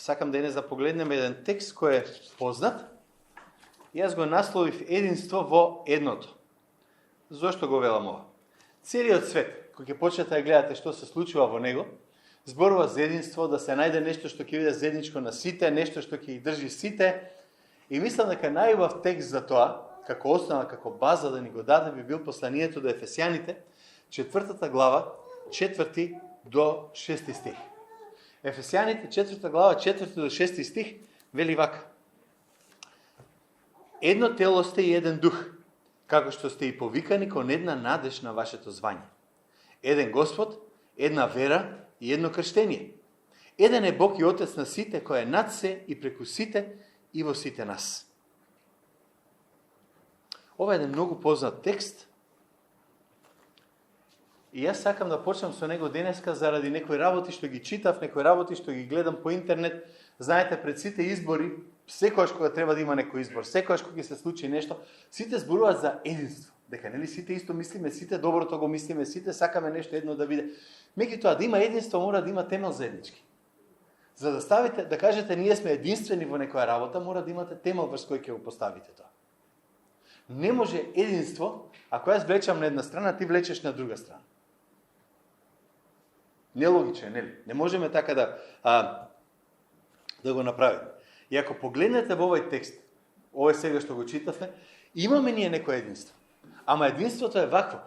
сакам денес да погледнеме еден текст кој е познат. Јас го насловив единство во едното. Зошто го велам ова? Целиот свет, кој ќе почнете да гледате што се случува во него, зборува за единство, да се најде нешто што ќе биде заедничко на сите, нешто што ќе ги држи сите. И мислам дека најубав текст за тоа, како основа, како база да ни го даде, би бил посланието до Ефесјаните, 4 глава, 4 до 6 стих. Ефесјаните, 4 глава, 4 до 6 стих, вели вака. Едно тело сте и еден дух, како што сте и повикани кон една надеж на вашето звање. Еден Господ, една вера и едно крштение. Еден е Бог и Отец на сите, кој е над се и преку сите и во сите нас. Ова е еден многу познат текст. И јас сакам да почнам со него денеска заради некои работи што ги читав, некои работи што ги гледам по интернет. Знаете, пред сите избори, секојаш кога треба да има некој избор, секојаш кога ќе се случи нешто, сите зборуваат за единство. Дека нели сите исто мислиме, сите доброто го мислиме, сите сакаме нешто едно да биде. Меѓутоа, да има единство, мора да има темел заеднички. За да ставите, да кажете ние сме единствени во некоја работа, мора да имате темел врз кој ќе го поставите тоа. Не може единство, ако јас влечам на една страна, ти влечеш на друга страна. Нелогично, нели? Не можеме така да го направиме. И ако погледнете во овој текст, овој сега што го читавме, имаме ние некој единство. Ама единството е вакво.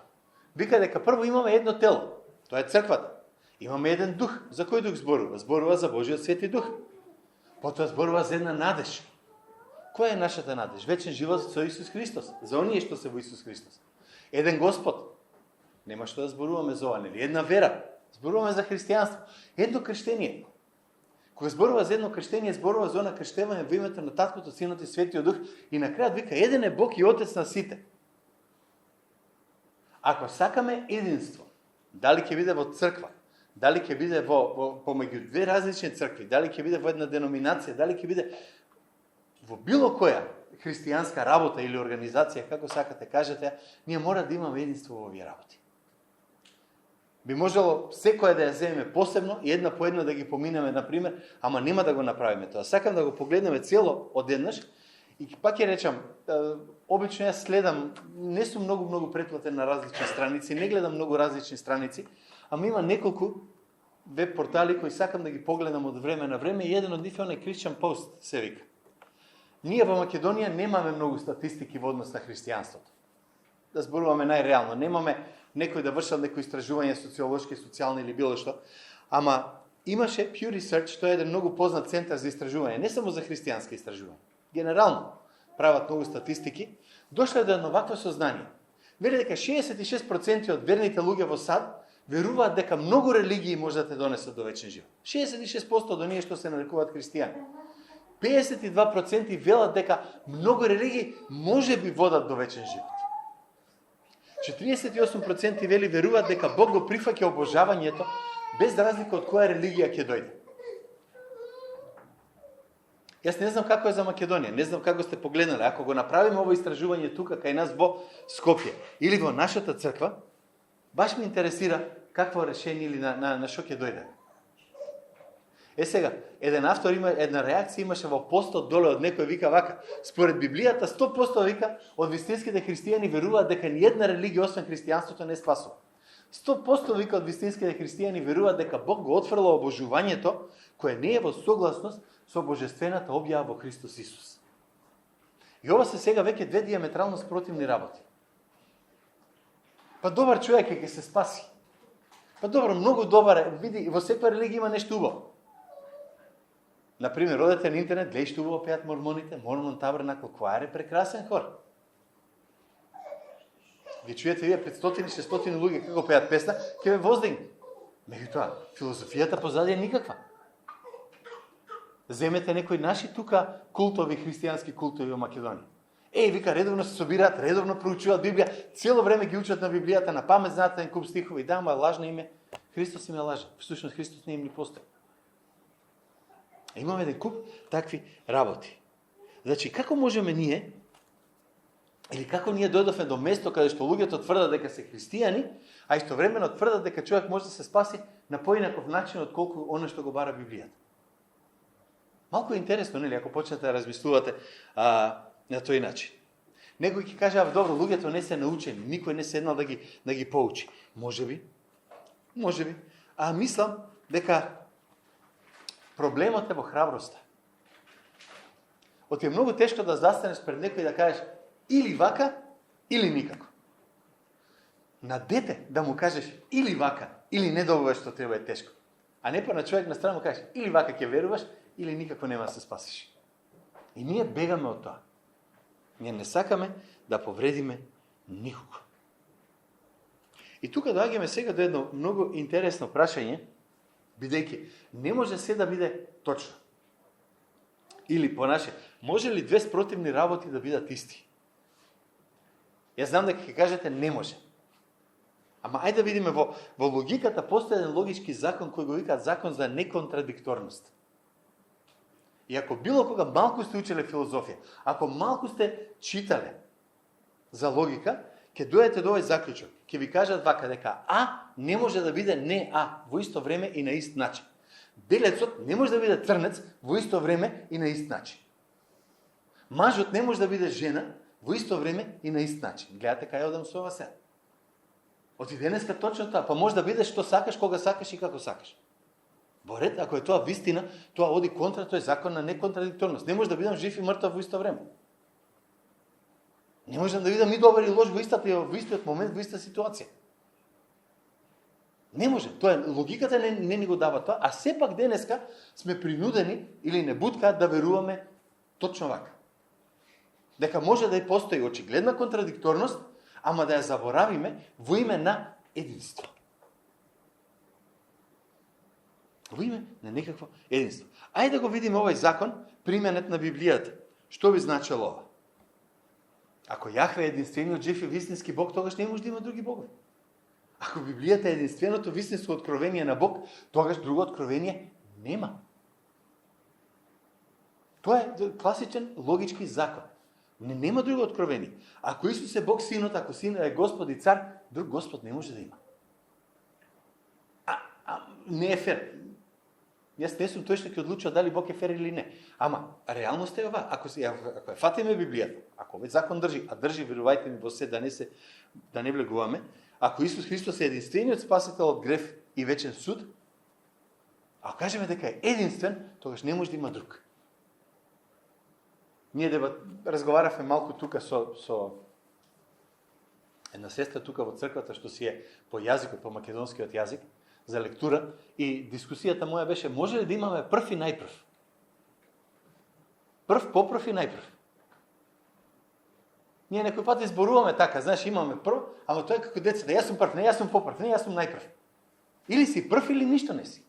Вика дека прво имаме едно тело, тоа е црквата. Имаме еден дух. За кој дух зборува? Зборува за Божиот Свети Дух. Потоа зборува за една надеж. Која е нашата надеж? Вечен живот со Исус Христос. За оние што се во Исус Христос. Еден Господ. Нема што да зборуваме за ова, нели? Една вера. Зборуваме за христијанство. Едно крштение. Кога зборува за едно крштение, зборува за она крштевање во името на Таткото, Синот и Светиот Дух, и на крајот вика еден е Бог и Отец на сите. Ако сакаме единство, дали ќе биде во црква, дали ќе биде помеѓу две различни цркви, дали ќе биде во една деноминација, дали ќе биде во било која христијанска работа или организација, како сакате кажете, ние мора да имаме единство во овие работи. Би можело секоја да ја земеме посебно и една по една да ги поминеме, например, ама нема да го направиме тоа. Сакам да го погледнеме цело одеднаш и пак ќе речам, обично јас следам, не сум многу претплатен на различни страници, не гледам многу различни страници, ама има неколку веб портали кои сакам да ги погледам од време на време и еден од нив е онај Christian Post се вика. Ние во Македонија немаме многу статистики во однос на христијанството. Да зборуваме најреално, немаме некој да вршал некои истражувања социолошки, социјални или било што, ама имаше Pew Research, тоа е еден многу познат центар за истражување, не само за христијански истражувања. Генерално прават многу статистики, дошле до едно вакво сознание. Вели дека 66% од верните луѓе во САД веруваат дека многу религии може да те донесат до вечен живот. 66% од оние што се нарекуваат христијани. 52% велат дека многу религии може би водат до вечен живот. 48% вели веруваат дека Бог го прифаќа обожавањето без разлика од која религија ќе дојде. Јас не знам како е за Македонија, не знам како сте погледнале. Ако го направиме ово истражување тука кај нас во Скопје или во нашата црква, баш ме интересира какво решение или на што ќе дојде. Сега, еден автор има една реакција имаше во постот доле од некој вика вака. Според Библијата 100% вика од вистинските христијани веруваат дека ни една религија освен христијанството не спасува. 100% вика од вистинските христијани веруваат дека Бог го отфрла обожувањето кое не е во согласност со божествената објава во Христос Исус. И ова се сега веќе две диаметрално спротивни работи. Па добар човек ќе се спаси. Па добро, многу добар, види, во секоја религија има нешто убаво. Например, одете на интернет, гледај што убаво пеат мормоните, Мормон Табернакл Choir е прекрасен хор. Ви чуете вие 500-600 луѓе како пеат песна, ќе ве воздигне. Меѓутоа, филозофијата позади е никаква. Земете некои наши тука култови, христијански култови во Македонија. Вика, редовно се собираат, редовно проучуваат Библија, цело време ги учат на Библијата, на памет знаат еден куп стихови. Да, ама лажно име. Христос им е лажа. Всушност Христос не им ни постои. Имаме еден куп такви работи. Значи, како можеме ние, или како ние дојдовме до место каде што луѓето тврдат дека се христијани, а истовремено тврдат дека човек може да се спаси на поинаков начин од колку оно што го бара Библијата. Малку е интересно, нели, ако почнете да размислувате на тој начин. Некој ќе каже, добро, луѓето не се научени, никој не седнал да ги поучи. Може би. А мислам дека проблемот е во храброста. Оти е многу тешко да застанеш пред некој и да кажеш или вака, или никако. На дете да му кажеш или вака, или не добиваш што треба е тешко. А не па на човек на страна му кажеш или вака ќе веруваш, или никако нема да се спасиш. И ние бегаме од тоа. Ние не сакаме да повредиме никого. И тука доаѓаме сега до едно многу интересно прашање, бидејќи не може се да биде точно. Или понаше, може ли две спротивни работи да бидат исти? Јас знам дека ќе кажете не може. Ама ајде да видиме во логиката постои еден логички закон кој го викаат закон за неконтрадикторност. И ако било кога малку сте учеле филозофија, ако малку сте читале за логика, ќе дојдете до овој заклучок. Ќе ви кажат вака дека А не може да биде не А во исто време и на ист начин. Белецот не може да биде црнец во исто време и на ист начин. Мажот не може да биде жена во исто време и на ист начин. Гледате кај одам со ова сега. Оти денеска точно тоа, па може да биде што сакаш, кога сакаш и како сакаш. Во ред, ако е тоа вистина, тоа оди контра тој закон на неконтрадикторност. Не може да бидам жив и мртав во исто време. Не можам да видам и добар и лош во истиот момент, во иста ситуација. Не може. Тоа е логиката не ни го дава тоа, а сепак денеска сме принудени или не буткаат да веруваме точно вака. Дека може да и постои очигледна контрадикторност, ама да ја заборавиме во име на единство. Во име на некакво единство. Ајде да го видиме овој закон, применет на Библијата. Што би значило ова? Ако Јахве е единствениот жив и вистински Бог, тогаш не може да има други богови. Ако Библијата е единственото вистинско откровение на Бог, тогаш друго откровение нема. Тоа е класичен логички закон. Нема друго откровение. Ако Исус е Бог Синот, ако Синот е Господ и Цар, друг Господ не може да има. Не е фер. Јас не сум тој што ќе одлучува дали Бог е фер или не. Ама, реалноста е ова. Ако е фатиме Библијата, ако овој закон држи, а држи, верувајте ми во се, да не влегуваме, ако Исус Христос е единствениот спасител од грев и вечен суд, а кажеме дека е единствен, тогаш не може да има друг. Ние разговаравме малку тука со една сестра тука во црквата што си е по јазикот, по македонскиот јазик, за лектура, и дискусијата моја беше, може ли да имаме прв и најпрв? Прв, попрв и најпрв. Ние некој пат изборуваме така, знаеш, имаме прв, ама тоа е како децата, јас сум прв, не јас сум попрв, не јас сум најпрв. Или си прв или ништо не си.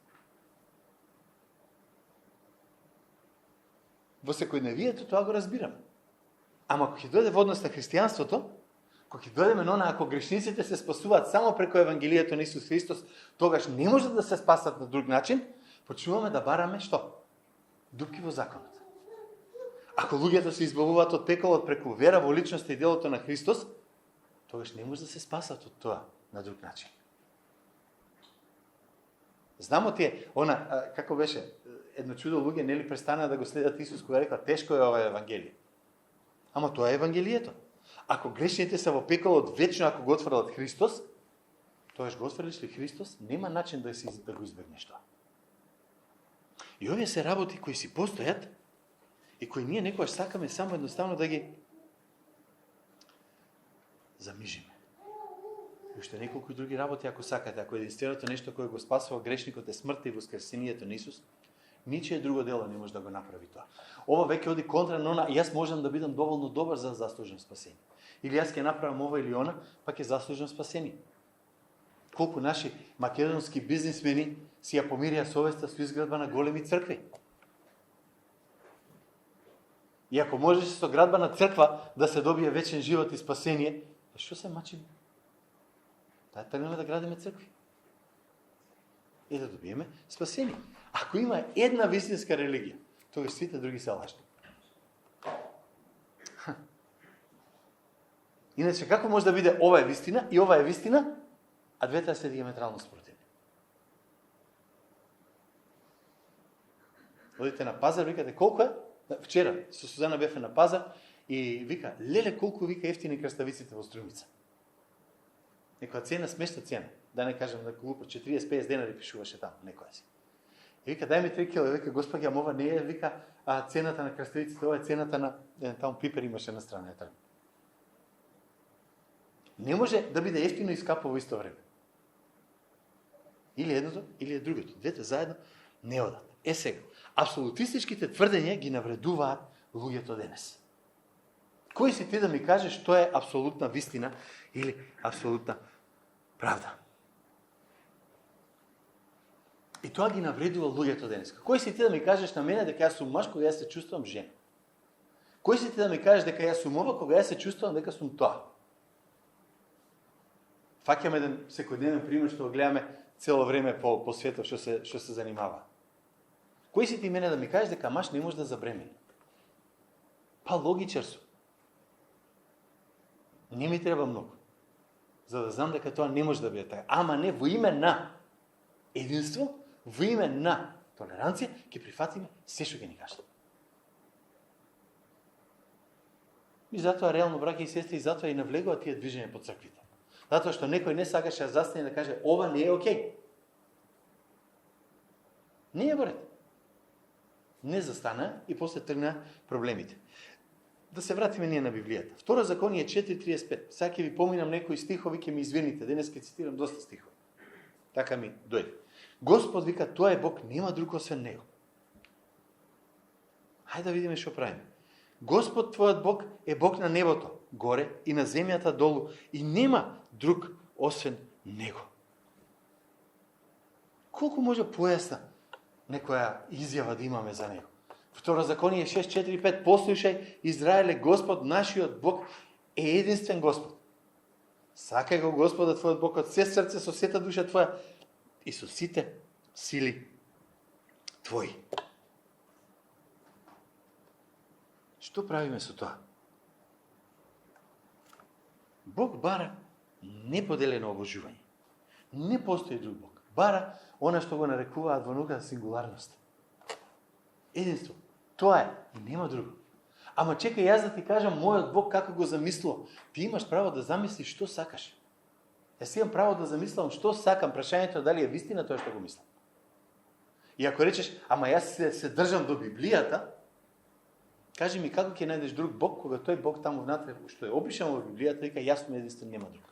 Во секојдневието тоа го разбираме. Ама кога ќе дојде во однос на христијанството, кога ќе дојдеме на ако грешниците се спасуваат само преку Евангелието на Исус Христос, тогаш не може да се спасат на друг начин, почнуваме да бараме што? Дупки во законот. Ако луѓето се избавуваат од пеколот преку вера во личноста и делото на Христос, тогаш не може да се спасат од тоа на друг начин. Знамо тие, како беше, едно чудо луѓе нели престана да го следат Исус кога рекла тешко е ова Евангелие. Ама тоа е Евангелието. Ако грешните се во пеколот вечно, ако го отврлат Христос, тогаш го отврлиш ли Христос, нема начин да го избегнеш тоа. И овие се работи кои си постојат и кои ние некојаш сакаме само едноставно да ги замижиме. И уште неколку други работи ако сакате, ако единственото нешто кое го спасува грешникот е смртта и воскресението на Исус, ничие друго дело не може да го направи тоа. Ова веќе оди контра на она, јас можам да бидам доволно добар за да заслужам спасение. Или јас ќе направам ова или она, па ќе заслужам спасение. Колку наши македонски бизнисмени си ја помирија совеста со изградба на големи цркви. И ако можеше со градба на црква да се добие вечен живот и спасение, што се мачиме? Тргнеме да градиме цркви. И да добиеме спасение. Ако има една вистинска религија, тогаш сите други се лажни. Иначе, како може да биде ова е вистина и ова е вистина, а двете се диаметрално спротивни? Одите на пазар, викате колку е? Вчера со Сузана бевме на пазар и вика, леле колку вика ефтини краставиците во Струмица. Некоја цена, смешна цена. Да не кажам на глупо, 40-50 денари пишуваше таму, некоја си. И вика, дај ми 3 кила, вика, господја, ова не е, вика, цената на краставиците, ова е цената на, таму пипер имаше на страна, така. Не може да биде ефтино и скапо во исто време. Или едното, или е другото. Двете заедно не одат. Сега, абсолютистичките тврдења ги навредуваат луѓето денес. Кој си ти да ми кажеш што е абсолютна вистина или абсолютна правда? И тоа ги навредува луѓето денес. Кој си ти да ми кажеш на мене дека јас сум маж кога јас се чувствувам жена? Кој си ти да ми кажеш дека јас сум ова кога јас се чувствувам дека сум тоа? Фаќаме еден секојдневен пример што го гледаме цело време по светот што се занимава. Кој си ти мене да ми кажеш дека маж не може да забремени? Па логичар сум. Не ми треба многу, за да знам дека тоа не може да биде така. Ама не во име на единство, во име на толеранција, ќе прифатиме се што ќе ни кажат. И затоа реално, браќа и сестри, и затоа и навлегува тие движења по црквите. Затоа што некој не сакаше да застане да каже ова не е окей. Не е во ред. Не застана и после тргна проблемите. Да се вратиме ние на Библијата. Втора Законие 4:35. Сега ќе ви поминам некои стихови, ќе ми извините. Денес ќе цитирам доста стихови. Така ми дојде. Господ вика, тоа е Бог, нема друг освен Него. Хајде да видиме што правиме. Господ твојот Бог е Бог на небото, горе, и на земјата долу, и нема друг освен Него. Колку може појасна некоја изјава да имаме за Него? Втора Законие 6:4-5. Послушај, Израеле, Господ, нашиот Бог е единствен Господ. Сакај го Господа твојот Бог од се срце, со сета душа твоја и со сите сили твои. Што правиме со тоа? Бог бара неподелено обожување. Не постои друг Бог. Бара она што го нарекуваат во науката сингуларност. Единство. Тоа е. И нема друго. Ама чекај јас да ти кажам мојот Бог како го замислил. Ти имаш право да замислиш што сакаш. Јас имам право да замислам што сакам. Прашањето е дали е вистина тоа што го мислам. И ако речеш, ама јас се држам до Библијата, кажи ми како ќе најдеш друг Бог, кога тој Бог таму внатре, што е опишан во Библијата, вика јас сум единствен, нема друг.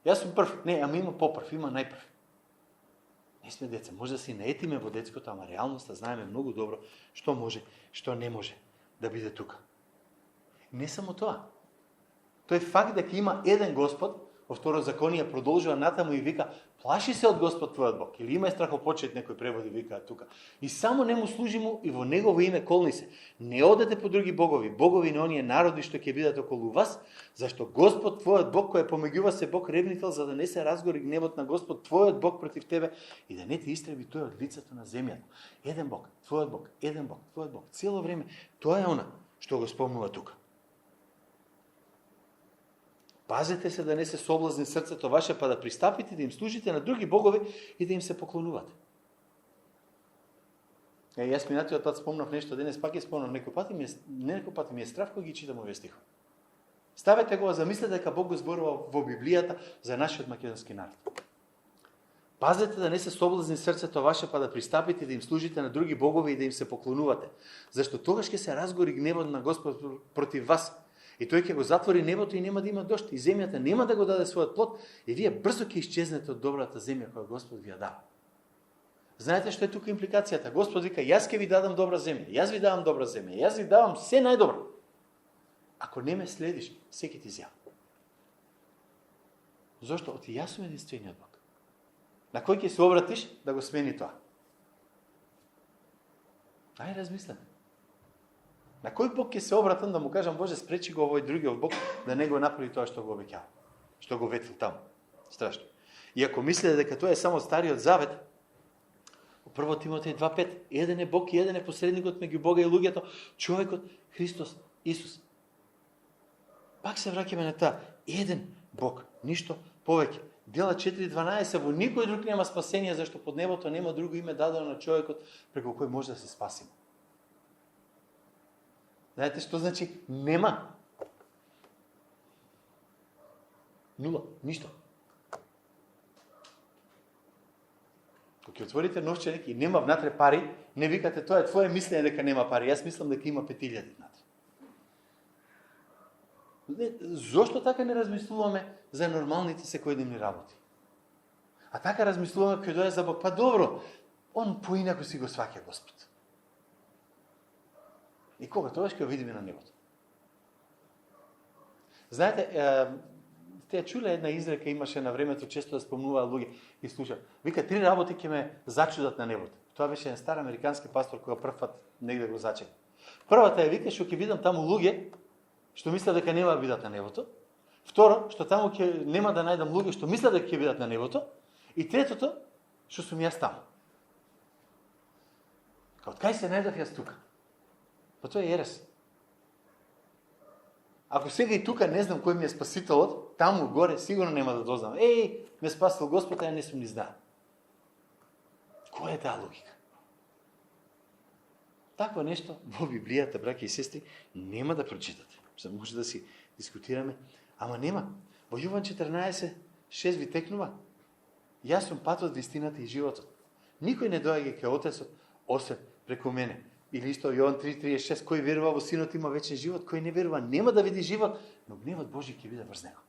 Јас сум прв. Не, ама има попрв, има најпрв. Не сме деца. Може да си наетиме во детското, ама реалноста знаеме многу добро што може, што не може да биде тука. Не само тоа. Тој факт дека има еден Господ, во Второ Законие продолжува натаму и вика, плаши се од Господ твојот Бог. Или има страхопочет, некој преводи вика тука. И само не му служи му и во негово име колни се. Не одете по други богови, богови на оние народи што ќе бидат околу вас, зашто Господ твојот Бог, кој помеѓува се Бог ревнител, за да не се разгори гневот на Господ твојот Бог против тебе и да не те истреби тој од лицето на земјата. Еден Бог, твојот Бог, еден Бог, твојот Бог. Цело време тоа е она што го спомнува тука. Пазете се да не се соблазни срцето ваше, па да пристапите да им служите на други богови и да им се поклонувате. Јас минатиот пат спомнав нешто, денес пак ја спомнав некој пат ми е страв кога ги читам овие стихови. Ставете го, замислете дека Бог го зборува во Библијата за нашиот македонски народ. Пазете да не се соблазни срцето ваше, па да пристапите да им служите на други богови и да им се поклонувате, зашто тогаш ќе се разгори гневот на Господ против вас. И тој ќе го затвори небото и нема да има дожд, и земјата нема да го даде својот плод, и вие брзо ќе исчезнете од добрата земја која Господ ви ја дава. Знаете што е тука импликацијата? Господ вика, јас ќе ви дадам добра земја, јас ви давам добра земја, јас ви давам се најдобро. Ако не ме следиш, се ќе ти зјавам. Зошто? Оти јас сум единствениот Бог. На кој ќе се обратиш да го смени тоа? Ај размислете. На кој Бог ќе се обратам да му кажам, Боже, спречи го овој другиот Бог да не го направи тоа што го обеќава, што го ветил таму. Страшно. И ако мислите дека тоа е само Стариот Завет, во 1 Тимотеј 2:5, еден е Бог и еден е посредникот меѓу Бога и луѓето, човекот Христос Исус. Пак се враќаме на таа, еден Бог, ништо повеќе, Дела 4:12, во никој друг нема спасение, зашто под небото нема друго име дадено на човекот преку кој може да се спасиме. Знаете што значи нема? Нула, ништо. Кога ќе отворите новчаник и нема внатре пари, не викате тоа е твое мислење дека нема пари. Јас мислам дека има 5000 внатре. Зошто така не размислуваме за нормалните секојдневни работи? А така размислуваме кога дојде за Бог. Па добро, он поинаку си го сваќа Господ. И кога тогаш ќе го видиме на небото? Знаете, сте чуле една изрека, имаше на времето, често да спомнуваа луѓе и слушам. Вика, 3 работи ќе ме зачудат на небото. Тоа беше еден стар американски пастор кога прв пат негде го зачека. Првата е, вика, што ќе видам таму луѓе што мислат дека нема да бидат на небото. Второ, што таму ќе нема да најдам луѓе што мислат дека ќе бидат на небото. И третото, што сум јас таму. Од кај се најдов јас тука? Па тоа е ерес. Ако сега и тука не знам кој ми е спасителот, таму горе сигурно нема да дознам. Ме спасил Господ, а ја не сум ни знал. Која е таа логика? Такво нешто во Библијата, браќи и сестри, нема да прочитате. Може да си дискутираме, ама нема. Во Јован 14:6 ви текнува. Јас сум патот, вистината и животот. Никој не доаѓа кај Отецот освен преку мене. Или исто Јован 3:36, кој верува во Синот има вечен живот, кој не верува нема да види живот, но гневот Божи ќе биде врз него.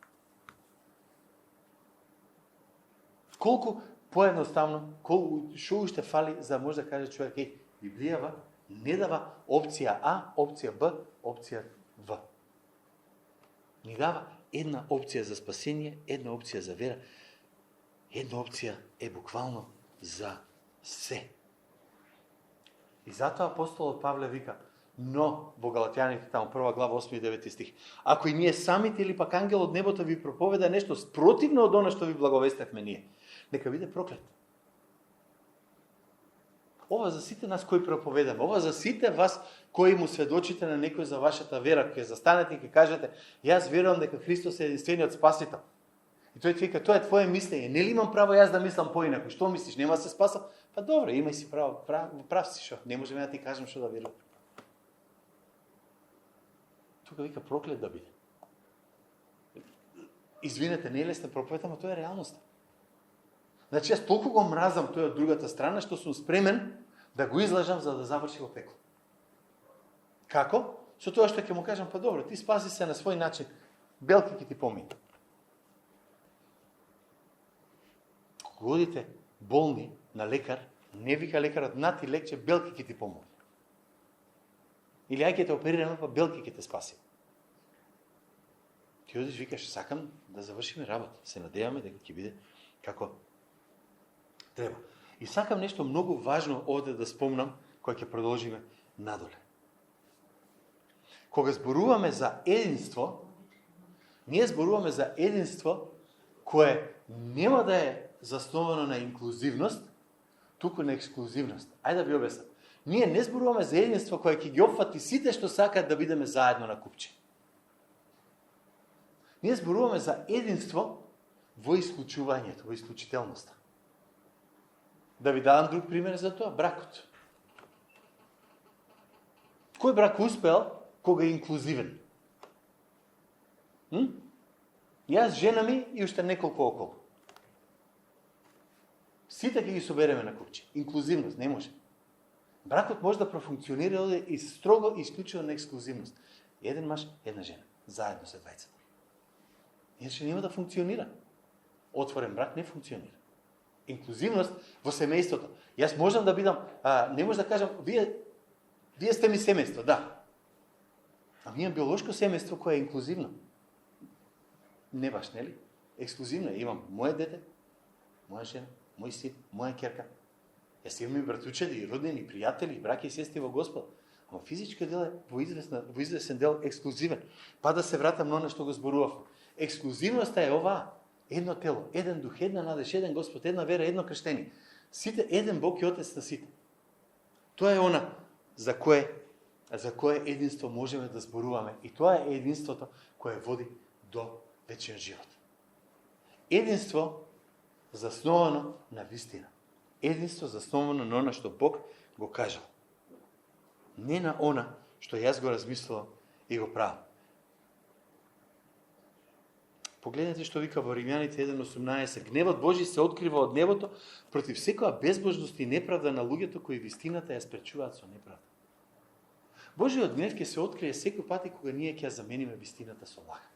Колку поедноставно, што уште фали за може да каже човек, Библијава не дава опција А, опција Б, опција В. Ни дава една опција за спасение, една опција за вера, една опција е буквално за се. И затоа апостолот Павле вика, но во Галатјаните, таму 1 глава 8 и 9 стих, ако и ние самите или пак ангел од небото ви проповеда нешто спротивно од она што ви благовестевме ние, нека биде проклет. Ова за сите нас кои проповедаме, ова за сите вас кои му сведочите на некој за вашата вера, ќе застанете и ќе кажете, јас верувам дека Христос е единствениот спасител. И тој вика, тоа е твое мислење, нели имам право јас да мислам поинаку? Што мислиш, нема да се спасам? Па добро, имај си право, прав си што, не можеме да ти кажем што да верувам. Тука вика проклет да биде. Извинете, не е лесна проповед, ама тоа е реалноста. Значи, јас толку го мразам тој од другата страна, што сум спремен да го излажам за да заврши во пекло. Како? Со тоа што ќе му кажам, па добро, ти спаси се на свој начин, белки ќе ти помине. Кога одите болни на лекар, не вика лекарот, на ти лекче, белки ќе ти помогне. Или ај ќе те оперираме, па белки ќе те спаси. Ти одиш, викаш, сакам да завршиме работа. Се надеваме дека ќе биде како треба. И сакам нешто многу важно овде да спомнам, кога ќе продолжиме надоле. Кога зборуваме за единство, ние зборуваме за единство кое нема да е засновано на инклузивност, туку на ексклузивност. Ајде да ви објаснам. Ние не зборуваме за единство кое ќе ги опфати сите што сакаат да бидеме заедно на купче. Ние зборуваме за единство во исклучувањето, во исклучителноста. Да ви дадам друг пример за тоа, бракот. Кој брак успел кога е инклузивен? Јас, жена ми и уште неколку околу. Сите ќе ги собереме на купче. Инклузивност не може. Бракот може да профункционира и строго исклучено на ексклузивност. Еден маж, една жена, заедно се двајцата. Иначе нема да функционира. Отворен брак не функционира. Инклузивност во семејството. Јас можам да бидам, не може да кажам, вие сте ми семејство, да. Ама имам биолошко семејство кое е инклузивно. Не баш, нели? Ексклузивно е. Имам моје дете, моја жена, мој син, моја ќерка. Јас имам и братучеди, и роднини, и пријатели, и браќа и сестри во Господ. Ама физичкиот дел е во известен дел ексклузивен. Па да се вратам на она што го зборував. Ексклузивноста е оваа. Едно тело, еден дух, една надеж, еден Господ, една вера, едно крштение. Сите еден Бог и Отец на сите. Тоа е она за кое единство можеме да зборуваме. И тоа е единството кое води до вечен живот. Единство засновано на вистина. Единство засновано на она што Бог го кажал. Не на она што јас го размислувам и го правам. Погледнете што вика во Римјаните 1:18. Гневот Божи се открива од небото против секоја безбожност и неправда на луѓето кои вистината ја спречуваат со неправда. Божиот гнев ќе се открие секој пат кога ние ќе ја замениме вистината со лага.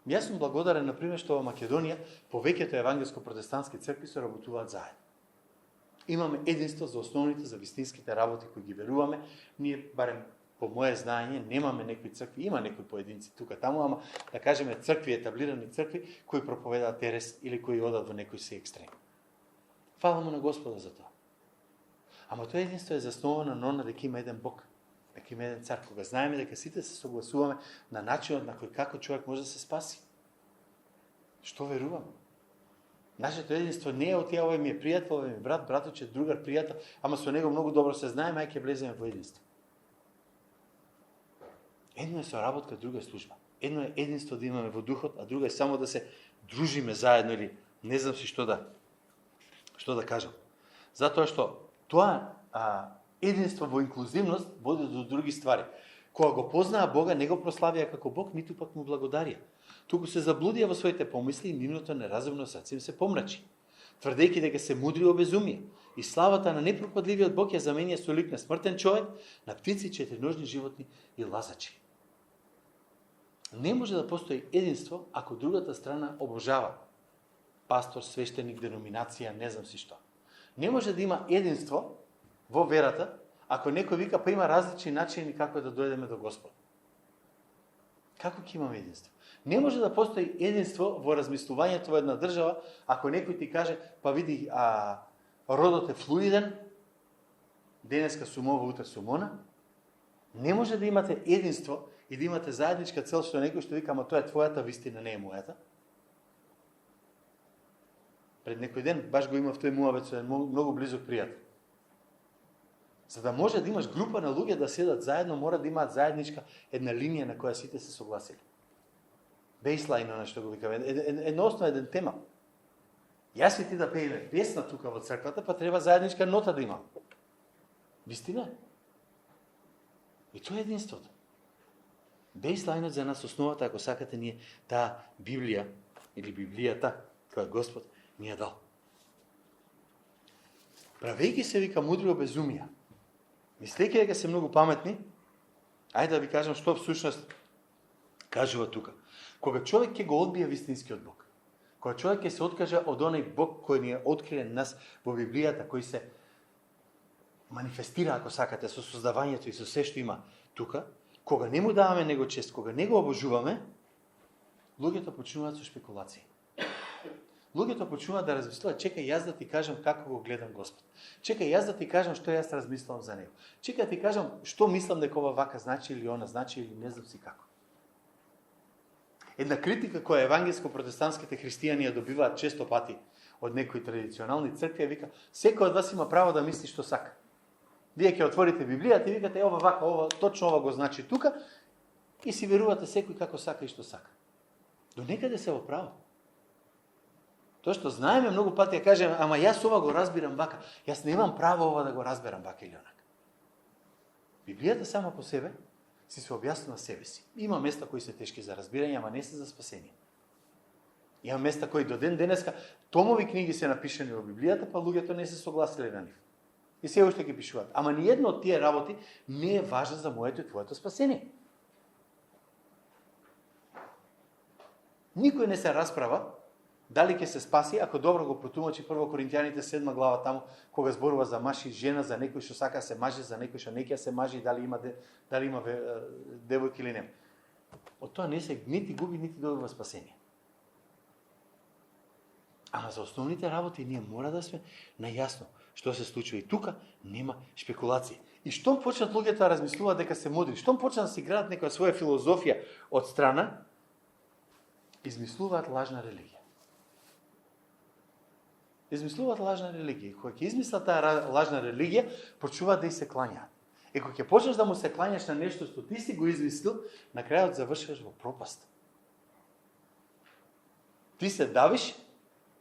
Јас сум благодарен, например, што во Македонија повеќето евангелско-протестантски цркви се работуваат заедно. Имаме единство за основните, за вистинските работи кои ги веруваме. Ние, барем по моje знаење, немаме некои цркви, има некои поединци тука таму, ама да кажеме цркви, етаблирани цркви, кои проповедаат ерес или кои одат во некој си екстрем. Фала му на Господа за тоа. Ама тоа единство е засновано на она дека има еден Бог, дека има еден цар, кога знаеме дека сите се согласуваме на начинот на кој како човек може да се спаси. Што веруваме? Нашето единство не е од тие, овој ми е пријател, овој ми е брат, браточе, другар, пријател, ама со него многу добро се знаеме, ај ќе влеземе во единство. Едно е соработка, друга е служба. Едно е единство да имаме во духот, а друго е само да се дружиме заедно или не знам си што да кажам. Затоа што тоа единство во инклузивност води до други ствари. Кога го познаа Бога, не го прославија како Бог, ниту пак му благодарија. Туку се заблудија во своите помисли и нивното неразумно срце им се помрачи, тврдејќи дека се мудри обезумија. И славата на непропадливиот Бог ја заменија со лик на смртен човек, на птици, четириножни животни и лазачи. Не може да постои единство ако другата страна обожава пастор, свештеник, деноминација, не знам си што. Не може да има единство во верата ако некој вика па има различни начини како да дојдеме до Господ. Како ќе имаме единство? Не може да постои единство во размислувањето во една држава ако некој ти каже па види родот е флуиден, денеска сум ова, утре сум она. Не може да имате единство и да имате заедничка цел што некој што вика ама тоа е твојата вистина, не е мојата. Пред некој ден баш го имав тој муавет со многу близок пријател. За да може да имаш група на луѓе да седат заедно, мора да имаат заедничка една линија на која сите се согласили. Бейслайн, на што го викаме, една основа, еден тема. Јас и ти да пееме песна тука во црквата, па треба заедничка нота да има. Вистина? И тоа е единството. Бейслайнот за нас основата, ако сакате, ние таа Библија или Библијата, која Господ ни ја дал. Правејќи се вика мудри обезумија, мислејќи дека се многу паметни, ајде да ви кажам што всушност кажува тука. Кога човек ќе го одбие вистинскиот Бог, кога човек ќе се откаже од оној Бог кој ни е откриен нас во Библијата, кој се манифестира, ако сакате, со создавањето и со се што има тука, кога не му даваме него чест, кога не го обожуваме, луѓето почнуваат со шпекулации. Луѓето почнуваат да размислуваат, чекај јас да ти кажам како го гледам Господ. Чекај јас да ти кажам што јас размислувам за него. Чекај да ти кажам што мислам дека ова вака значи или она значи или не знам си како. Една критика која евангелско-протестантските христијани ја добиваат често пати од некои традиционални цркви, вика, секој од вас има право да мисли што сака. Вие ќе отворите Библијата и викате ова вака, ова точно ова го значи тука и си верувате секој како сака и што сака. До некаде се во право. Тоа што знаеме многу пати ја кажеме, ама јас ова го разбирам вака, јас немам право ова да го разберам вака или онака. Библијата сама по себе си се објаснува себе си. Има места кои се тешки за разбирање, ама не се за спасение. Има места кои до ден денеска томови книги се напишани во Библијата, па луѓето не се согласиле на нив. И се уште ги пишуваат. Ама ни едно од тие работи не е важно за моето и твоето спасение. Никој не се расправа дали ќе се спаси, ако добро го протумачи 1 Коринтијаните 7 глава таму, кога зборува за маж и жена, за некој што сака се мажи, за некој што не ќе се мажи, дали има девојка или не. Од тоа не се нити губи, нити добива спасение. Ама за основните работи ние мора да сме најасно што се случува и тука нема шпекулации. И штом почнат луѓето да размислуваат дека се мудри, штом почнат да си градат некоја своја филозофија од страна, измислуваат лажна религија. Измислуваат лажна религија. Кога ќе измислат таа лажна религија, почнуваат да и се клањаат. И кога ќе почнеш да му се клањаш на нешто што ти си го измислил, на крајот завршуваш во пропаст. Ти се давиш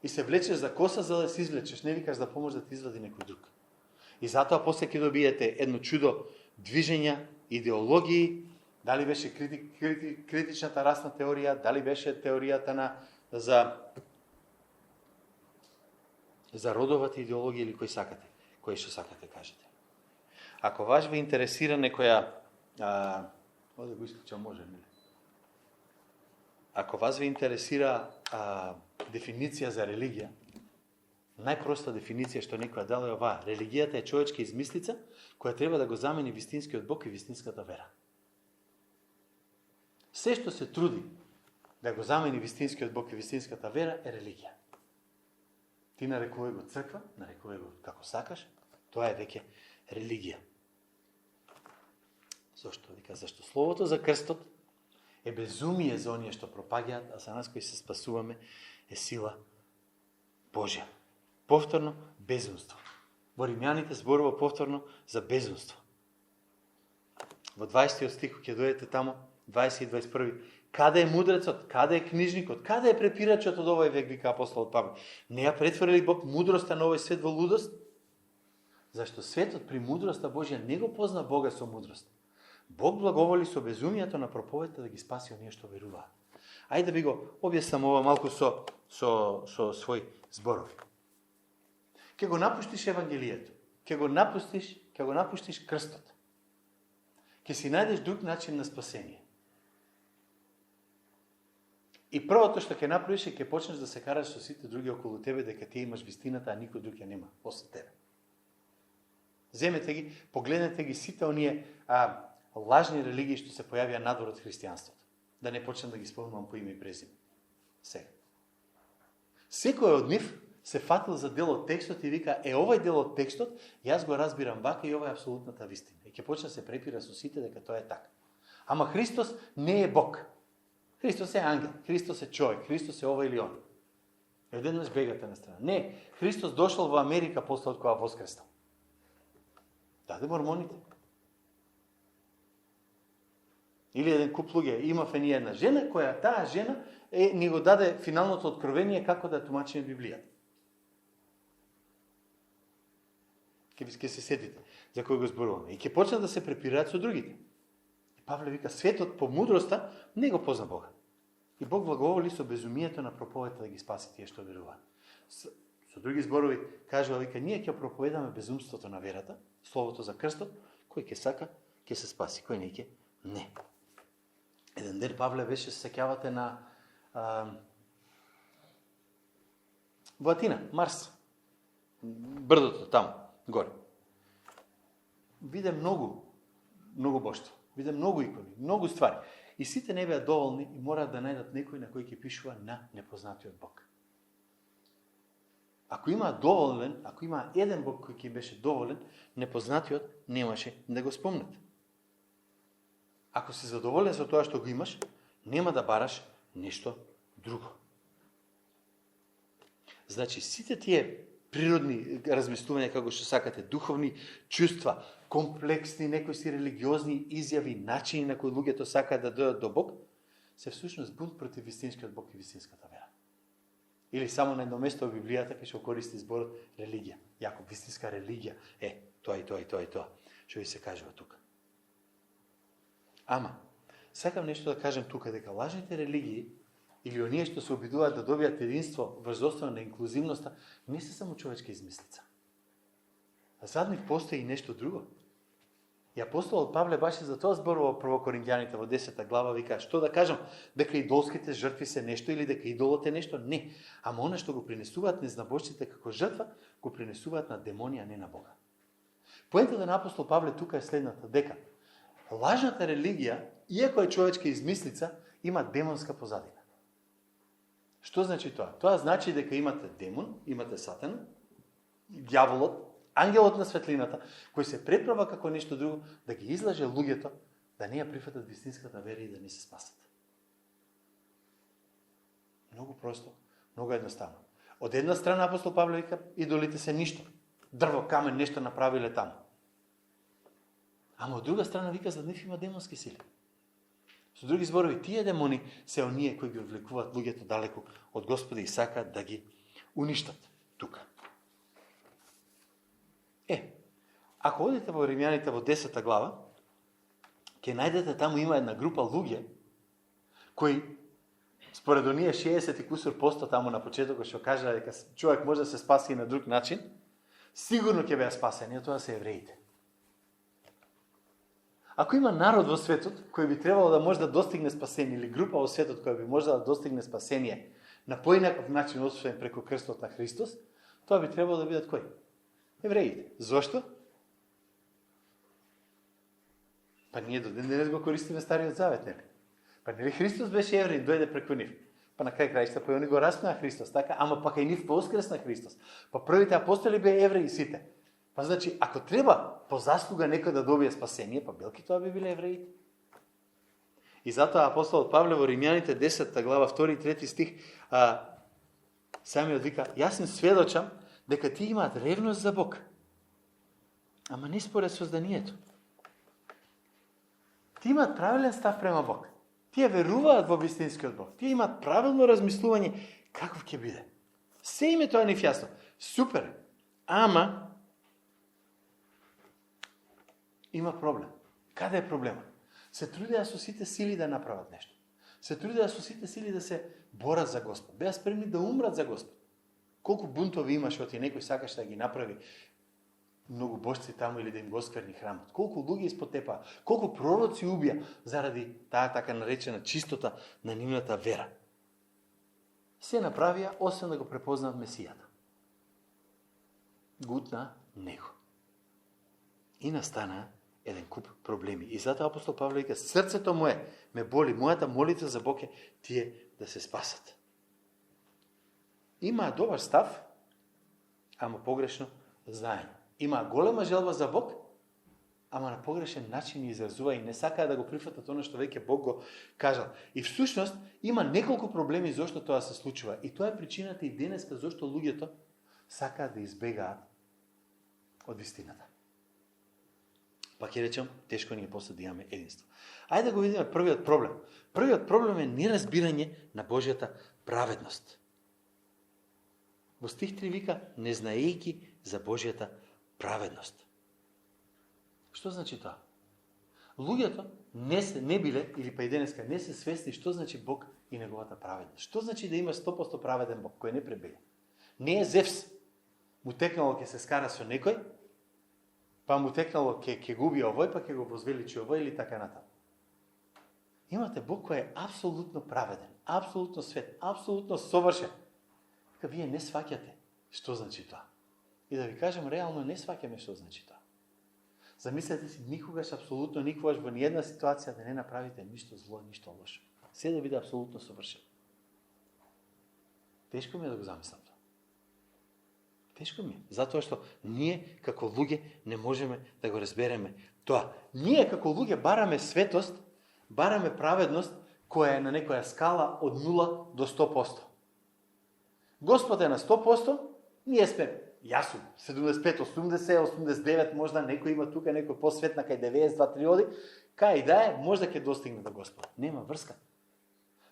и се влечеш за коса за да се извлечеш, не викаш да помош да ти извади некој друг. И затоа после ќе добиете едно чудо движења, идеологии, дали беше критичната расна теорија, дали беше теоријата за родовата идеологија или кој што сакате кажете. Ако вас ве интересира некоја оде го исклучам, може нели? Ако вас ве интересира дефиниција за религија, најпроста дефиниција што некоја дала е оваа: религијата е човечка измислица која треба да го замени вистинскиот Бог и вистинската вера. Се што се труди да го замени вистинскиот Бог и вистинската вера е религија. Ти нарекувај го црква, нарекувај го како сакаш, тоа е веќе религија. Зошто? Вика, зашто словото за крстот е безумие за оние што пропаѓаат, а за нас кои се спасуваме е сила Божја. Повторно, безумство. Во Римјаните зборува повторно за безумство. Во 20 стих ќе дојдете тамо, 20 и 21. Каде е мудрецот? Каде е книжникот? Каде е препирачот од овој век, вика апостолот Павле? Не ја претвори ли Бог мудроста на овој свет во лудост? Зашто светот при мудроста Божја не го позна Бога со мудрост. Бог благоволи со безумието на проповедта да ги спаси оние што веруваат. Ајде да би го објаснам ова малку со свој зборови. Ке го напуштиш Евангелието, ке го напуштиш крстот. Ке си најдеш друг начин на спасение. И првото што ќе направиш е ке почнеш да се караш со сите други околу тебе дека ти имаш вистината, а никој друг ја нема после тебе. Земете ги, погледнете ги сите оние лажни религии што се појавија надвор од христијанството. Да не почнам да ги спомнувам по име и презиме. Сега. Секој од нив се фатил за дел од текстот и вика: овој дел од текстот, јас го разбирам вака и ова е апсолутната вистина. И ќе почне да се препира со сите дека тоа е така. Ама Христос не е Бог. Христос е ангел, Христос е човек, Христос е ова или он. Еднаш бегате на страна. Не, Христос дошол во Америка после од кога воскреснал. Даде мормоните. Или еден куп луѓе, имав ние една жена, која таа жена ни го даде финалното откровение како да тумачиме Библијата. Ке се сетите за кој го зборуваме. И ќе почнат да се препираат со другите. И Павле вика, светот по мудроста не го позна Бога. И Бог благоволи со безумието на проповедта да ги спаси тие што веруваат. Со други зборови кажува, вика, ние ќе проповедаме безумството на верата, словото за крстот, кој ќе сака, ќе се спаси, кој не ќе, не. Еден ден Павле беше, се сеќавате на во Атина, Марс, брдото таму, горе. Виде многу боштва, виде многу икони, многу ствари. И сите не беа доволни и мораат да најдат некој на кој ќе пишува на непознатиот Бог. Ако има еден Бог кој ќе беше доволен, непознатиот немаше да го спомнат. Ако си задоволен со тоа што го имаш, нема да бараш нешто друго. Значи, сите тие природни размислувања, како што сакате, духовни чувства, комплексни, некои си религиозни изјави, начини на кои луѓето сакаат да дојдат до Бог, се всушност бунт против вистинскиот Бог и вистинската вера. Или само на едно место во Библијата ќе се користи зборот религија. Јако вистинска религија е тоа и тоа и тоа и тоа, што ви се кажува тука. Ама, сакам нешто да кажем тука, дека лажните религии или оние што се обидуваат да добијат единство врз основа на инклузивноста, не се само човечка измислица. А зад нив постои и нешто друго. И апостолот Павле баше за тоа зборува прво Коринќаните во 10 глава, вика, што да кажам, дека идолските жртви се нешто или дека идолот е нешто? Не. Ама она што го принесуваат незнабожците како жртва, го принесуваат на демони, а не на Бога. Поентата на апостол Павле тука е следната, дека лажната религија, иако е човечка измислица, има демонска позадина. Што значи тоа? Тоа значи дека имате демон, имате сатан, дјаволот, ангелот на светлината, кој се преправа како нешто друго, да ги излаже луѓето, да не ја прифатат вистинската вера и да не се спасат. Многу просто, многу едноставно. Од една страна апостол Павле вика, идолите се ништо. Дрво, камен, нешто направиле таму. Ама од друга страна вика, за нив има демонски сили. Со други зборови, тие демони се оние кои ги одвлекуваат луѓето далеку од Господа и сакаат да ги уништат тука. Ако одите во Римјаните во 10 глава, ќе најдете таму има една група луѓе кои според оние 60 и кусур % таму на почетокот што кажа дека човек може да се спаси и на друг начин, сигурно ќе беа спасени, тоа се евреите. Ако има народ во светот кој би требало да може да достигне спасение, или група во светот која би можела да достигне спасение на поинаков начин освоен преку крстот на Христос, тоа би требало да бидат кои? Евреите. Зошто? Па ние до ден денес го користиме Стариот Завет, нели? Па нели Христос беше евреин, дојде преку нив. Па на крај краишта, па они го распнаа Христос, така? Ама пак и нив воскресна Христос. Па првите апостоли беа евреи сите. Па значи, ако треба по заслуга некој да добие спасение, па белки тоа би биле евреите. И затоа апостолот Павле во Римјаните 10 глава 2 и 3 стих самиот вика: јас им сведочам дека тие имаат ревност за Бог, ама не според созданието. Тие имаат правилен став према Бог. Тие веруваат во вистинскиот Бог. Тие имаат правилно размислување каков ќе биде. Се им е тоа нив јасно. Супер. Ама има проблем. Каде е проблемот? Се трудеа со сите сили да направат нешто. Се трудеа со сите сили да се борат за Господ. Беа спремни да умрат за Господ. Колку бунтови имаше оти некој сакаше да ги направи многу божци таму или да им го скверни храмот. Колку луѓе испотепаа, колку пророци убија заради таа така наречена чистота на нивната вера. Се направија освен да го препознаат Месијата. Гутна него. И настана еден куп проблеми. И затоа апостол Павле вика: срцето мое ме боли, мојата молитва за Бог е тие да се спасат. Има добар став, ама погрешно знаење. Има голема желба за Бог, ама на погрешен начин изразува и не сакаа да го прифатат оно што веќе Бог го кажал. И всушност има неколку проблеми зошто тоа се случува. И тоа е причината и денеска зошто луѓето сакаат да избегаат од вистината. Па ќе речем, тешко ни е после да имаме единство. Ајде да го видиме првиот проблем. Првиот проблем е неразбирање на Божјата праведност. Во стих 3 вика: не знаејќи за Божјата праведност. Што значи тоа? Луѓето не биле, или па и денеска, не се свесни што значи Бог и неговата праведност. Што значи да има 100% праведен Бог, кој не пребега? Не е Зевс. Му текнало ќе се скара со некој, па му текнало ќе губи овој, па ќе го возвеличи овој или така натаму. Имате Бог кој е апсолутно праведен, апсолутно свет, апсолутно совршен. Така вие не сваќате што значи тоа. И да ви кажем, реално не сваќаме што значи тоа. Замислете си, никогаш, апсолутно никогаш во ниједна ситуација да не направите ништо зло, ништо лошо. Се да биде апсолутно совршен. Тешко ми е да го замислам тоа. Тешко ми е, затоа што ние како луѓе не можеме да го разбереме тоа. Ние како луѓе бараме светост, бараме праведност која е на некоја скала од 0 до 100%. Господ е на 100%, ние сме, јас сум 75, 80, 89, можда некој има тука, некој посветна кај 92, 3 оди, кај да е, можда ќе достигне до Господ. Нема врска.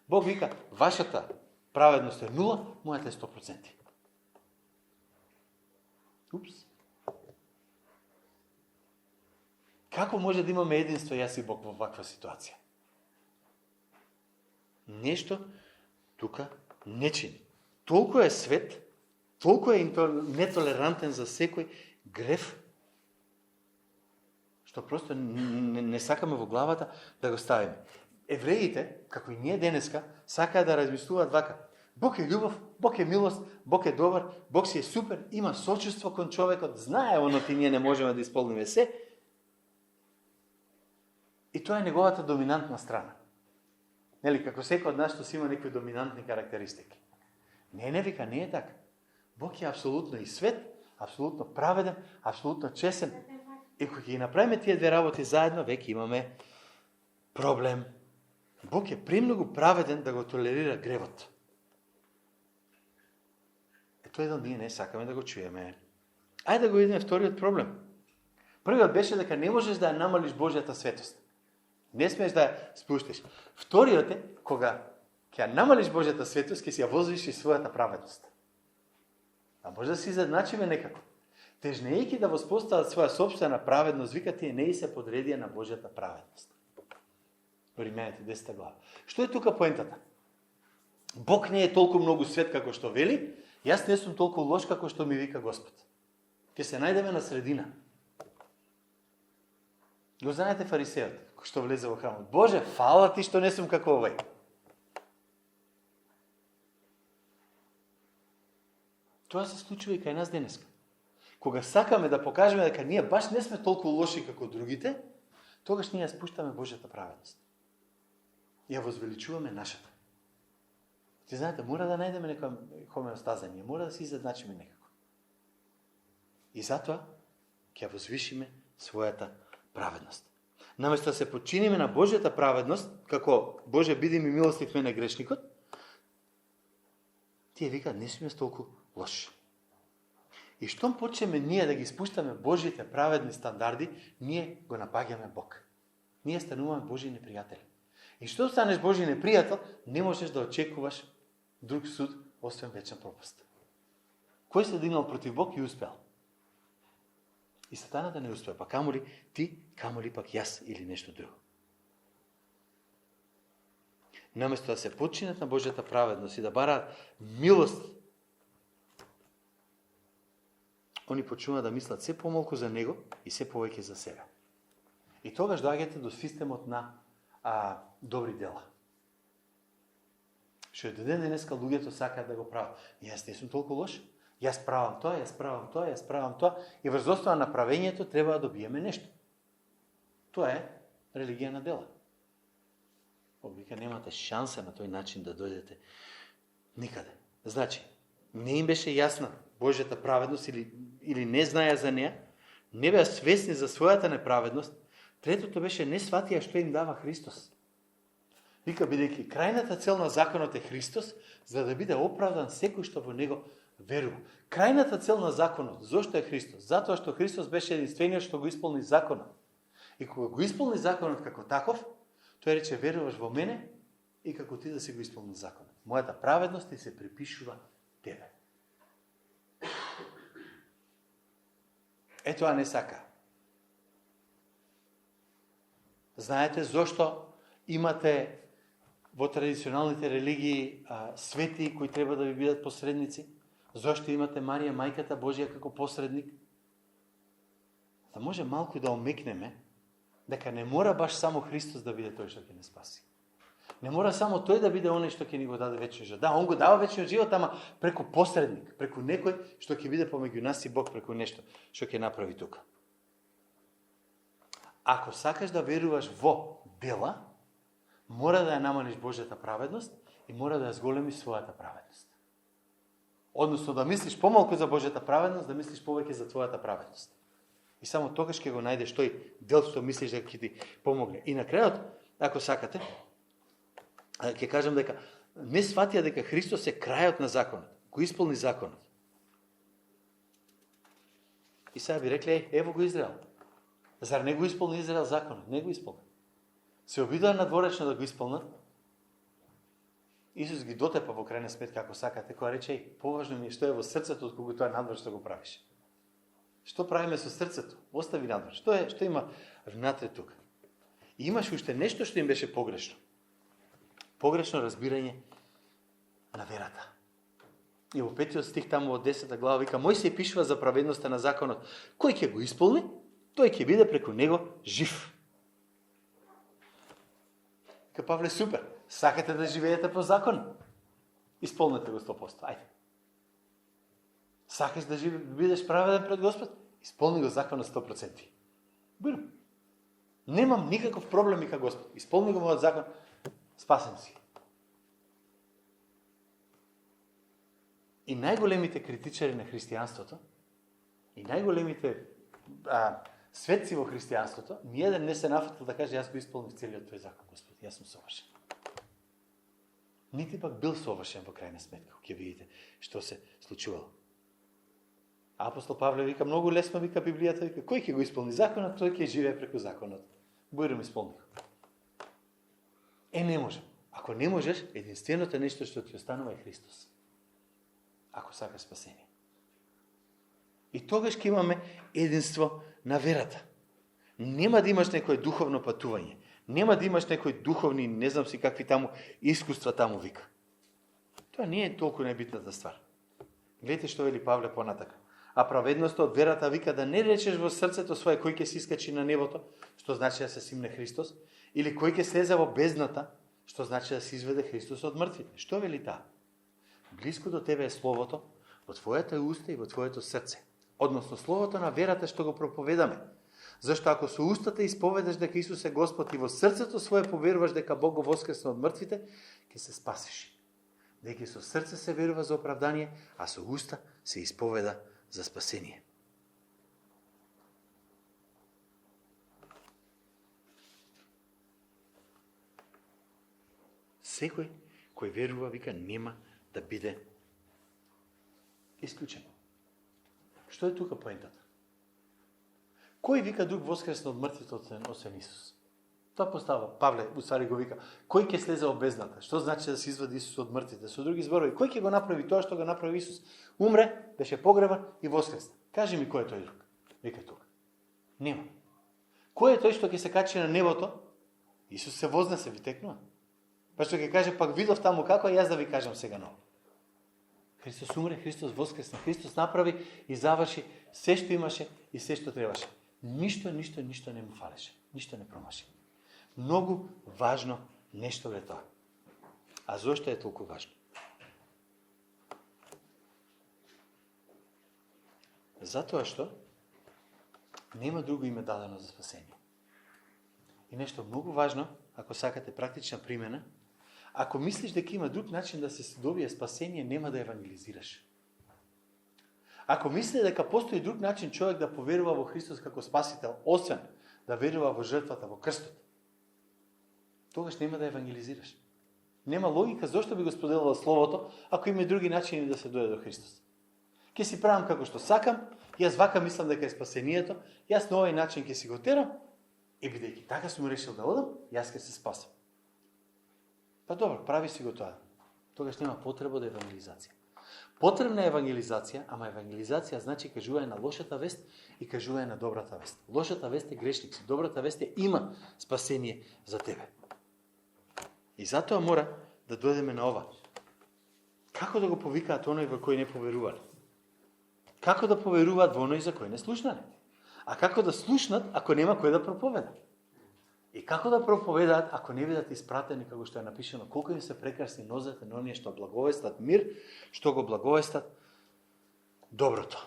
Бог вика, вашата праведност е 0, мојата е 100%. Упс. Како може да имаме единство јас и Бог во ваква ситуација? Нешто тука не чини. Толку е свет, толку е нетолерантен за секој греф, што просто не сакаме во главата да го ставиме. Евреите, како и ние денеска, сакаат да размислуваат вака: Бог е љубов, Бог е милост, Бог е добар, Бог си е супер, има сочувство кон човекот, знае оно ти ние не можеме да исполниме се. И тоа е неговата доминантна страна. Нели, како секој од нас што си има некои доминантни карактеристики. Не вика, не е така. Бог е апсолутно и свет, апсолутно праведен, апсолутно чесен. И кога ги направиме тие две работи заедно, веќе имаме проблем. Бог е премногу праведен да го толерира гревот. Тоа едно ние не сакаме да го чуеме. Ајде да го видиме вториот проблем. Првиот беше дека не можеш да ја намалиш Божјата светост. Не смееш да ја спуштиш. Вториот е, кога ќе ја намалиш Божјата светост, ќе си ја возвиш и својата праведност. А може да си изедначиме некако. Тежнејќи да воспостават своја собствена праведност, вика тие не и се подредија на Божјата праведност. Римјаните 10 глава. Што е тука поентата? Бог не е толку многу свет како што вели, јас не сум толку лош како што ми вика Господ. Ќе се најдеме на средина. Го знаете фарисеот, што влезе во храмот. Боже, фала ти што не сум како овај. Тоа се случува и кај нас денеска. Кога сакаме да покажеме дека ние баш не сме толку лоши како другите, тогаш ние ја спуштаме Божјата праведност. Ја возвеличуваме нашата. Ти знаете, мора да најдеме некоја хомеостаза, ние мора да се изедначиме некако. И затоа ќе возвишиме својата праведност. Наместо да се подчиниме на Божјата праведност, како Боже биди ми милостив мене грешникот, тие викаат не сме толку лоши. И штом почнеме ние да ги спуштаме Божите праведни стандарди, ние го напаѓаме Бог. Ние стануваме Божи непријатели. И што станеш Божи непријател, не можеш да очекуваш друг суд, освен вечна пропаст. Кој се дигнал против Бог и успел? И сатаната не успеа, па камоли ти, камоли пак јас или нешто друго. Наместо да се подчинат на Божјата праведност и да бараат милост, они почнуваат да мислат се помалку за него и се повеќе за себе. И тогаш доаѓате до системот на добри дела. Што е до ден денеска луѓето сакаат да го прават. Јас не сум толку лош, јас правам тоа, јас правам тоа, јас правам тоа, и врз основа на правењето треба да добиеме нешто. Тоа е религија на дела. Вика немате шанса на тој начин да дојдете никаде. Значи, не им беше јасна Божјата праведност или не знаеа за неа, не беа свесни за својата неправедност. Третото беше не сватија што им дава Христос. Вика, бидејќи крајната цел на законот е Христос, за да биде оправдан секој што во него верува. Крајната цел на законот, зошто е Христос? Затоа што Христос беше единствениот што го исполни законот. И кога го исполни законот како таков, тој рече веруваш во мене и како ти да си го исполни законот. Мојата праведност ти се припишува тебе. Ето а не сака. Знаете зошто имате во традиционалните религии свети кои треба да ви бидат посредници? Зошто имате Марија, мајката Божја, како посредник? Да може малку да омекнеме дека не мора баш само Христос да биде тој што ќе не спаси. Не мора само тој да биде оној што ќе ни го даде вечен живот. Да, он го дава вечен живот, ама преку посредник, преку некој што ќе биде помеѓу нас и Бог, преку нешто што ќе направи тука. Ако сакаш да веруваш во дела, мора да ја намалиш Божјата праведност и мора да ја зголемиш својата праведност. Односно да мислиш помалку за Божјата праведност, да мислиш повеќе за твојата праведност. И само тогаш ќе го најдеш тој дел што мислиш дека ќе ти помогне. И на крајот, ако сакате, ќе кажам дека не сватија дека Христос е крајот на законот, го исполни законот. И сега би рекле, ево го Израел. Зар не го исполни Израел законот? Не го исполни. Се обидува надворечно да го исполнат. Исус ги дотепа во крајна сметка, ако сакате, која рече, поважно ми е што е во срцето, отколку тоа надвор што го правиш. Што правиме со срцето? Остави надвор. Што има внатре тука? И имаш уште нешто што им беше погрешно. Погрешно разбирање на верата. И во 5 стих таму од 10 глава вика, Мојсей пишува за праведноста на законот. Кој ќе го исполни, тој ќе биде преку него жив. Ка Павле, супер. Сакате да живеете по закон? Исполнете го 100%. Ајде. Сакаш да бидеш праведен пред Господ? Исполни го законот 100%. Бирам. Немам никаков проблем и ка Господ. Исполни го мојот закон, спасен си. И најголемите критичари на христијанството, и најголемите светци во христијанството, ниеден не се нафатил да каже, јас го исполнив целиот тој закон, Господ, јас сум совршен. Нити пак бил совршен во крајна сметка, ќе видите што се случувало. Апостол Павле вика, многу лесно вика Библијата, вика, кој ќе го исполни законот, тој ќе живее преку законот. Бојрем исполни. Не можам. Ако не можеш, единственото нешто што ти останува е Христос. Ако сакаш спасение. И тогаш ќе имаме единство на верата. Нема да имаш некој духовно патување. Нема да имаш некои духовни, не знам си какви таму искуства таму вика. Тоа не е толку најбитната ствар. Гледате што вели Павле понатака. А праведноста од верата вика да не речеш во срцето свое кој ќе се искачи на небото, што значи да се симне Христос, или кој ќе слезе во бездната, што значи да се изведе Христос од мртвите. Што вели таа? Блиско до тебе е словото, во твојата уста и во твоето срце. Односно словото на верата што го проповедаме. Зашто ако со устата исповедаш дека Исус е Господ и во срцето свое поверуваш дека Бог го воскресна од мртвите, ќе се спасиш. Дека со срце се верува за оправдание, а со уста се исповеда за спасение. Секој кој верува, вика, нема да биде исклучен. Што е тука поентата? Кој вика друг воскресна од мртвите освен Исус? Тоа постава. Павле уствари го вика. Кој ќе слезе во бездната? Што значи да се извади Исус од мртвите? Со други зборови, кој ќе го направи тоа што го направи Исус? Умре, беше погребан и воскресна. Кажи ми кој е тој друг? Вика тука. Нема. Кој е тој што ќе се качи на небото? Исус се вознесе, ви текнува. Па што ќе каже, пак видов таму како, јас да ви кажам сега ново. Христос умре, Христос воскресна, Христос направи и заврши се што имаше и се што требаше. Ништо не му фалеше. Ништо не промаши. Многу важно нешто е тоа. А зошто е толку важно? Затоа што нема друго име дадено за спасение. И нешто многу важно, ако сакате практична примена, ако мислиш дека има друг начин да се добие спасение, нема да евангелизираш. Ако мислиш дека постои друг начин човек да поверува во Христос како спасител, освен да верува во жртвата, во крстот, тогаш нема да евангелизираш. Нема логика зошто би го споделувал словото, ако има и други начини да се дојде до Христос. Ке си правам како што сакам, јас вака мислам дека е спасението, јас на овој начин ќе си го терам, и бидејќи така сум решил да одам, јас ќе се спасам. Па добро, прави си го тоа. Тогаш нема потреба да евангелизација. Потребна е евангелизација, ама евангелизација значи кажување на лошата вест и кажување на добрата вест. Лошата вест е грешник си, добрата вест е има спасение за тебе. И затоа мора да дојдеме на ова. Како да го повикаат оној во кој не поверувале? Како да поверуваат во оној за кој не слушнале? А како да слушнат ако нема кој да проповеда? И како да проповедаат ако не бидат испратени, како што е напишано, колку им се прекрасни нозете на оние што благовестат мир, што го благовестат доброто.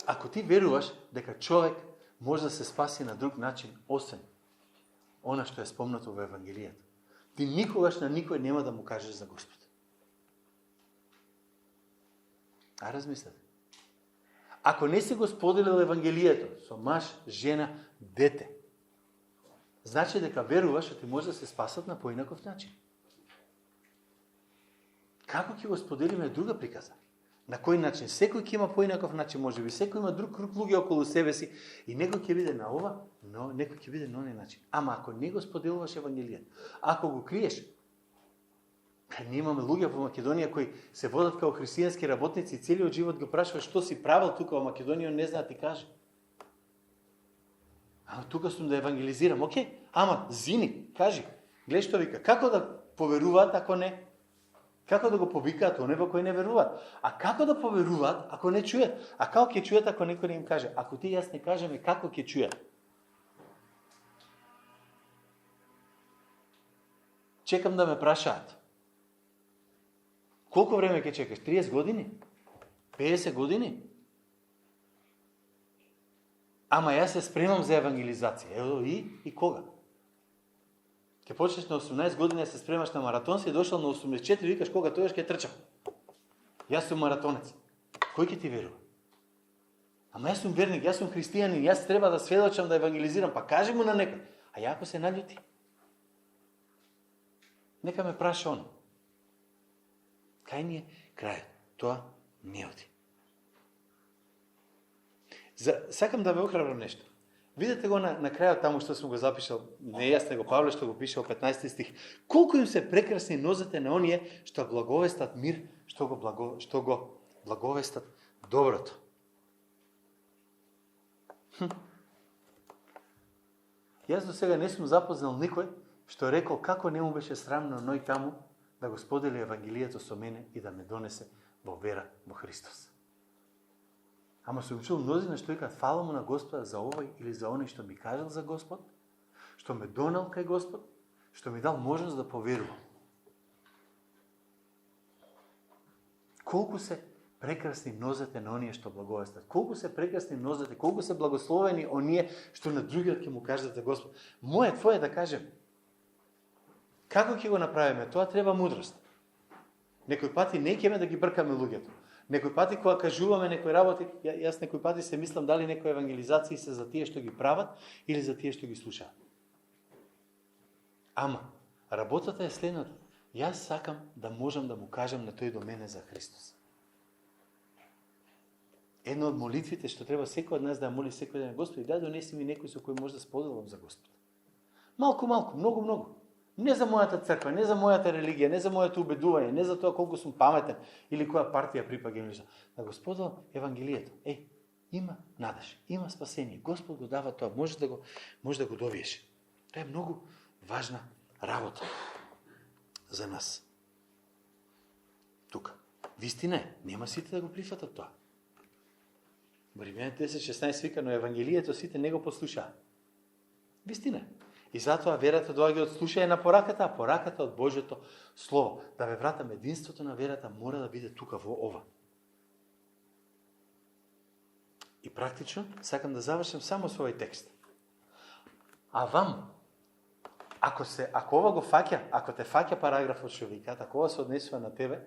Ако ти веруваш дека човек може да се спаси на друг начин, освен она што е спомнато во Евангелијата, ти никогаш на никој нема да му кажеш за Господ. А размислете. Ако не си го споделил Евангелието со маж, жена, дете, значи дека веруваш, што ти може да се спасат на поинаков начин. Како ќе го споделиме друга приказа? На кој начин? Секој ќе има поинаков начин, може би. Секој има друг круг луѓе околу себе си и некој ќе биде на ова, но некој ќе биде на оној начин. Ама ако не го споделуваш Евангелието, ако го криеш, ние имаме луѓе во Македонија кои се водат како христијански работници и целиот живот го прашува што си правил тука во Македонија, не знае да ти каже. Ама тука сум да евангелизирам, окей, ама зини, кажи, гледа што вика, како да поверуваат ако не? Како да го повикаат оне во кој не веруваат? А како да поверуваат ако не чујат? А како ќе чујат ако некој не им каже? Ако ти јас не кажеме како ќе чујат? Чекам да ме прашаат. Колку време ќе чекаш? 30 години? 50 години? Ама јас се спремам за евангелизација. Ево и кога? Ке почнеш на 18 години се спремаш на маратон, си дошол на 84 и викаш кога тојаш ќе трчам. Јас сум маратонец. Кој ќе ти верува? Ама јас сум верник, јас сум христијанин, јас треба да сведочам, да евангелизирам, па кажи му на некој. А ја ако се наљути? Нека ме праша он. Кај ни е крајот? Тоа не оди. Сакам да ве охрабрам нешто. Видете го на крајот таму што сум го запишал, не јас него Павле што го пишал 15 стих. Колку им се прекрасни нозете на оние што благовестат мир, што го благовестат доброто. Јас до сега не сум запознал никој што рекол како не му беше срамно ној таму да го сподели Евангелието со мене и да ме донесе во вера во Христос. Ама сум чул мнозина што викаат фала му на Господа за овој или за оној што ми кажал за Господ, што ме донел кај Господ, што ми дал можност да поверувам. Колку се прекрасни нозете на оние што благовестат. Колку се прекрасни нозете, колку се благословени оние што на другиот ќе му кажат за Господ. Моје, твое да кажем. Како ќе го направиме? Тоа треба мудрост. Некој пати не ќе да ги бркаме луѓето. Некој пати кога кажуваме некои работи, јас некој пати се мислам дали некои евангелизации се за тие што ги прават или за тие што ги слушаат. Ама, работата е следната. Јас сакам да можам да му кажам на тој до мене за Христос. Една од молитвите што треба секој од нас да моли секој ден, Господи, дај донеси ми некој со кој може да споделам за Господ. Малку, многу. Не за мојата црква, не за мојата религија, не за моето убедување, не за тоа колку сум паметен или која партија припагам. Да го споделам Евангелието. Има надеж, има спасение. Господ го дава тоа, може да го добиеш. Тоа е многу важна работа за нас. Тука. Вистина е, нема сите да го прифатат тоа. Римјаните 10:16 вика, но Евангелието сите не го послушаа. Вистина е. И затоа верата доаѓа од слушање на пораката, а пораката од Божјото Слово. Да ве вратам, единството на верата мора да биде тука во ова. И практично, сакам да завршам само со овој текст. А вам, ако ова го фаќа, ако те фаќа параграфот што викаат, ако ова се однесува на тебе,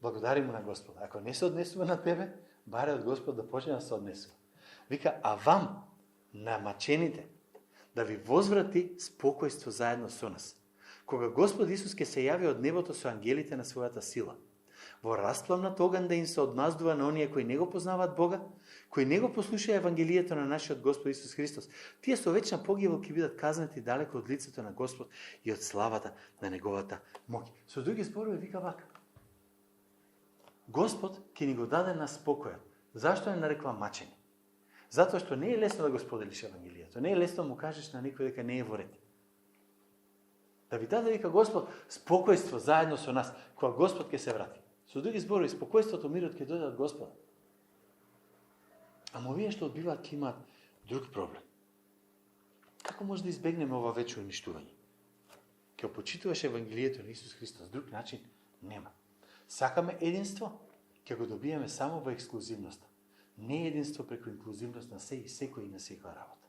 благодари му на Господа. Ако не се однесува на тебе, баре од Господ да почне да се однесува. Вика, а вам, на мачените, да ви возврати спокојство заедно со нас. Кога Господ Исус ќе се јави од небото со ангелите на својата сила, во расплавнат оган да им се одмаздува на оние кои не го познаваат Бога, кои не го послушаа Евангелието на нашиот Господ Исус Христос, тие со вечна погибел ќе бидат казнати далеко од лицето на Господ и од славата на неговата моќ. Со други зборови вика вака. Господ ќе ни го даде на спокојот. Зашто е нарекла мачење? Затоа што не е лесно да го споделиш Евангелието. Не е лесно да му кажеш на никој дека не е во ред. Да ви даде, вика Господ, спокојство заедно со нас, кога Господ ќе се врати. Со други зборови, спокојството, мирот ќе дојде од Господа. Ама овие што одбиваат ќе имаат друг проблем. Како може да избегнеме ова вечно уништување? Ќе почитуваш Евангелието на Исус Христос, друг начин нема. Сакаме единство, ќе го добиеме само во ексклузивноста. Не единство преку инклузивност на се и секој и на секоја работа.